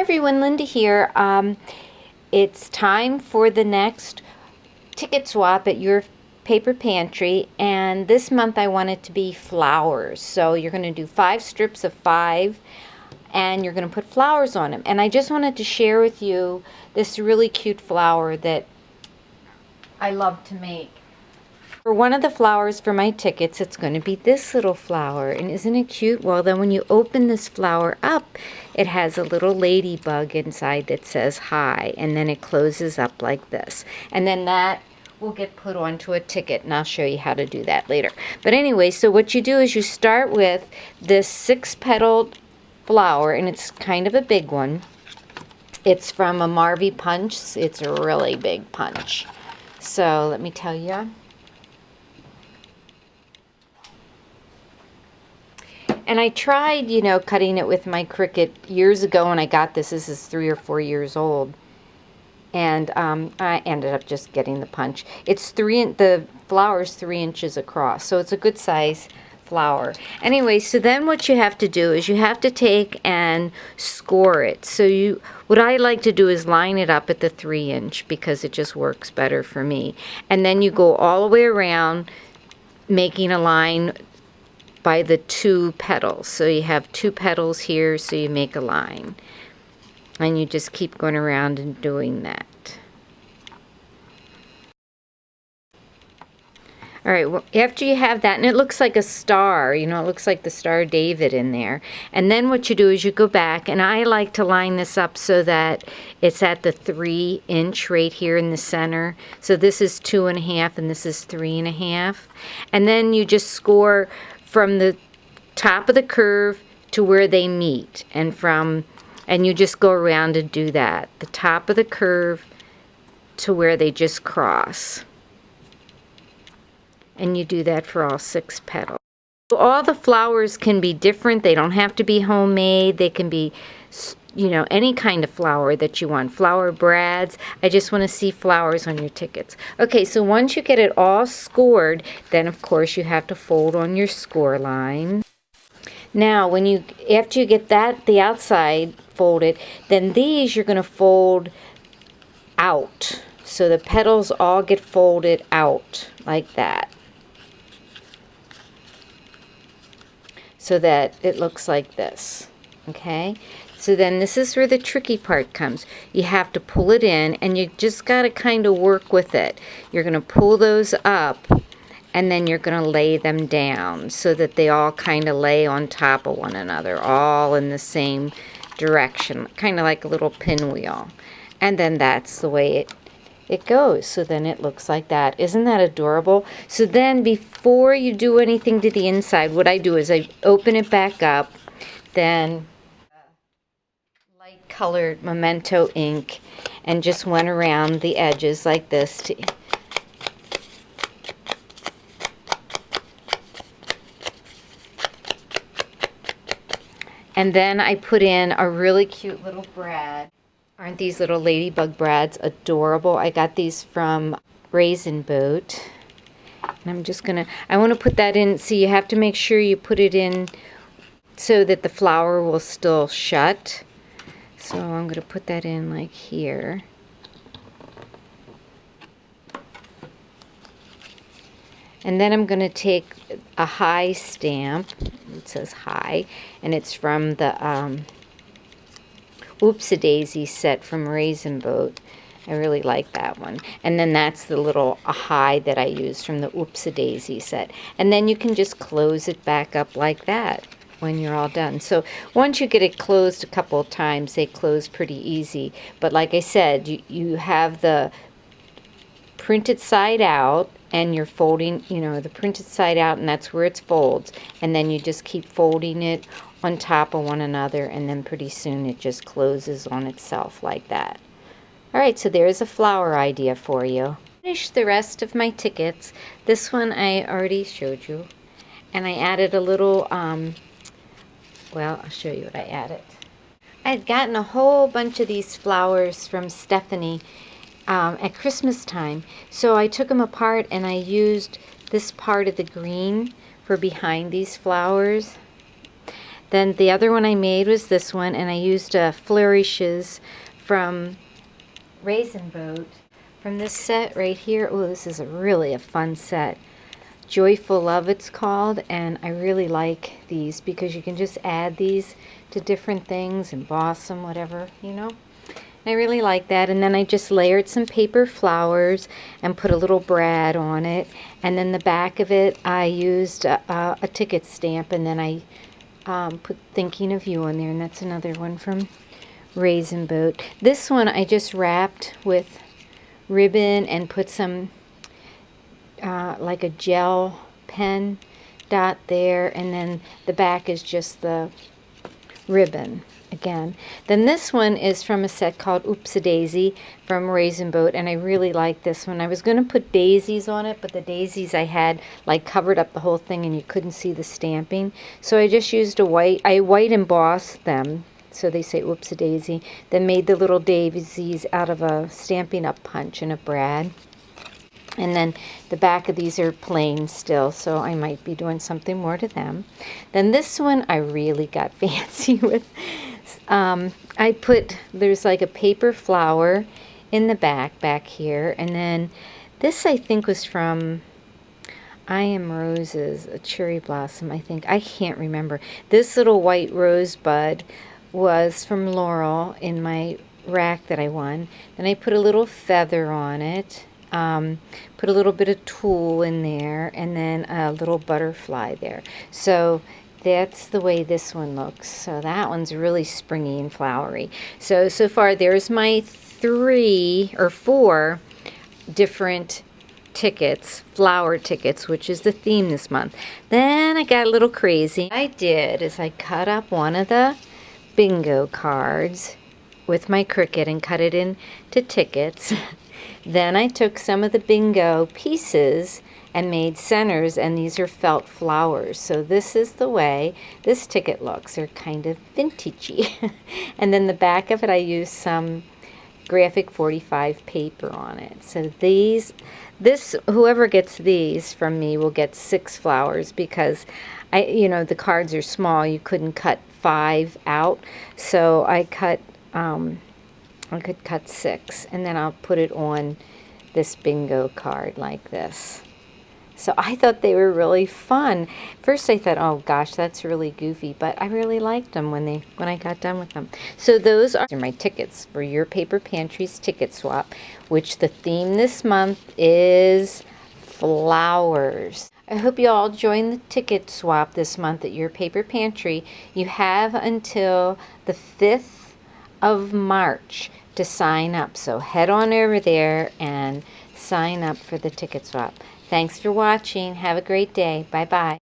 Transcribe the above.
everyone, Linda here. It's time for the next ticket swap at Your Paper Pantry, and this month I want it to be flowers. So you're going to do 5 strips of 5, and you're going to put flowers on them. And I just wanted to share with you this really cute flower that I love to make. For one of the flowers for my tickets, it's going to be this little flower. And isn't it cute? Well, then when you open this flower up, it has a little ladybug inside that says hi. And then it closes up like this. And then that will get put onto a ticket. And I'll show you how to do that later. But anyway, so what you do is you start with this 6-petaled flower. And it's kind of a big one. It's from a Marvy Punch. It's a really big punch. So let me tell you. And I tried, cutting it with my Cricut years ago when I got this. This is 3 or 4 years old. And I ended up just getting the punch. The flower's 3 inches across, so it's a good size flower. Anyway, so then what you have to do is you have to take and score it. So what I like to do is line it up at the 3-inch because it just works better for me. And then you go all the way around making a line by the 2 petals. So you have 2 petals here, so you make a line. And you just keep going around and doing that. Alright, well, after you have that, and it looks like a star, it looks like the Star David in there. And then what you do is you go back, and I like to line this up so that it's at the 3-inch right here in the center. So this is 2.5 and this is 3.5. And then you just score from the top of the curve to where they meet, and you just go around and do that. The top of the curve to where they just cross. And you do that for all 6 petals. So all the flowers can be different. They don't have to be homemade. They can be, any kind of flower that you want. Flower brads. I just want to see flowers on your tickets. Okay, so once you get it all scored, then of course you have to fold on your score line. Now, after you get the outside folded, then these you're going to fold out. So the petals all get folded out like that. So that it looks like this. Okay? So then this is where the tricky part comes. You have to pull it in, and you just got to kind of work with it. You're going to pull those up, and then you're going to lay them down so that they all kind of lay on top of one another, all in the same direction, kind of like a little pinwheel. And then that's the way it goes. So then it looks like that. Isn't that adorable? So then before you do anything to the inside, what I do is I open it back up, then light colored Memento ink, and just went around the edges like this and then I put in a really cute little brad. Aren't these little ladybug brads adorable? I got these from Raisin Boat. And I'm just going to, I want to put that in. So you have to make sure you put it in so that the flower will still shut. So I'm going to put that in like here. And then I'm going to take a high stamp. It says hi. And it's from the Oops-a-Daisy set from Raisin Boat. I really like that one. And then that's the little high that I used from the Oops-a-Daisy set. And then you can just close it back up like that when you're all done. So once you get it closed a couple of times, they close pretty easy. But like I said, you have the printed side out, and you're folding, the printed side out, and that's where it folds. And then you just keep folding it on top of one another, and then pretty soon it just closes on itself like that. Alright, so there's a flower idea for you. Finish the rest of my tickets. This one I already showed you. And I added a little, well, I'll show you what I added. I had gotten a whole bunch of these flowers from Stephanie at Christmas time. So I took them apart and I used this part of the green for behind these flowers. Then the other one I made was this one, and I used flourishes from Raisin Boat from this set right here. Oh, this is really a fun set. Joyful Love it's called, and I really like these because you can just add these to different things, emboss them, whatever, you know. I really like that. And then I just layered some paper flowers and put a little brad on it, and then the back of it I used a ticket stamp, and then I put Thinking of You on there, and that's another one from Raisin Boat. This one I just wrapped with ribbon and put some like a gel pen dot there, and then the back is just the ribbon again. Then this one is from a set called Oops a Daisy from Raisin Boat, and I really like this one. I was going to put daisies on it, but the daisies I had like covered up the whole thing and you couldn't see the stamping, so I just used I white embossed them, so they say Oops a Daisy, then made the little daisies out of a Stampin' Up punch and a brad. And then the back of these are plain still, so I might be doing something more to them. Then this one I really got fancy with. There's like a paper flower in the back here, and then this I think was from I Am Roses, a cherry blossom, I think. I can't remember. This little white rosebud was from Laurel in my rack that I won. Then I put a little feather on it. Put a little bit of tulle in there, and then a little butterfly there. So that's the way this one looks. So that one's really springy and flowery. So far there's my 3 or 4 different tickets, flower tickets, which is the theme this month. Then I got a little crazy. What I did is I cut up one of the bingo cards with my Cricut and cut it into tickets. Then I took some of the bingo pieces and made centers, and these are felt flowers. So this is the way this ticket looks. They're kind of vintagey. And then the back of it I used some graphic 45 paper on it. So whoever gets these from me will get 6 flowers, because the cards are small. You couldn't cut 5 out. So I could cut 6, and then I'll put it on this bingo card like this. So I thought they were really fun. First I thought, oh gosh, that's really goofy, but I really liked them when I got done with them. So those are my tickets for Your Paper Pantry's Ticket Swap, which the theme this month is flowers. I hope you all join the ticket swap this month at Your Paper Pantry. You have until the 5th of March to sign up. So head on over there and sign up for the ticket swap. Thanks for watching. Have a great day. Bye-bye.